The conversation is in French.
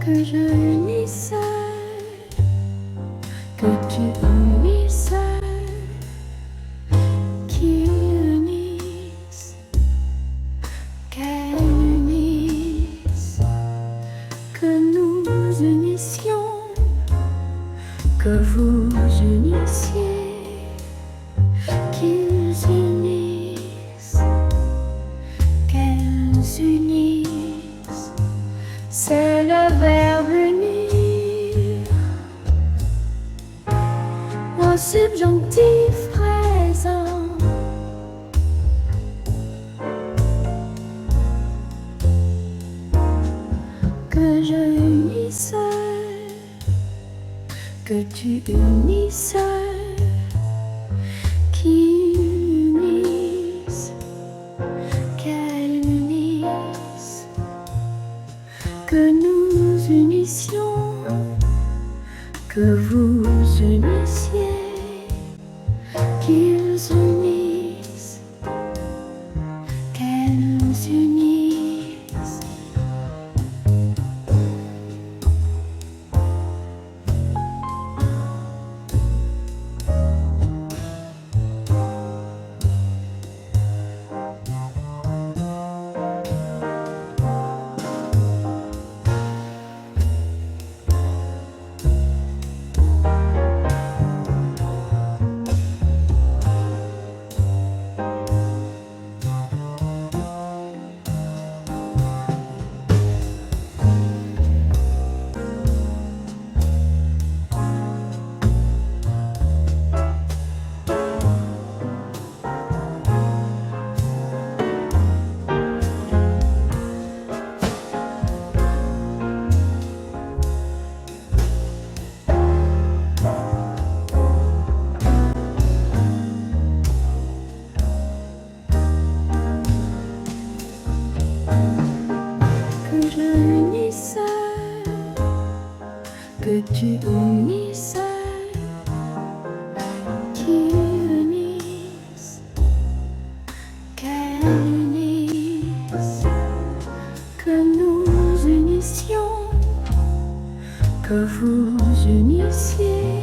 que je unisse, que tu unisses, qu'ils unissent, qu'elles unissent, que nous unissions, que vous unissiez, qu'ils unissent, qu'elles unissent. C'est le verbe unir au subjonctif présent. Que je unisse, que tu unisses, qu'ils unissent, qu'elles unissent, que nous unissions, que vous unissiez, qu'ils unissent, qu'elles unissent. Que je unisse, que tu unisses, qu'ils unissent, qu'elles unissent, que nous unissions, que vous unissiez.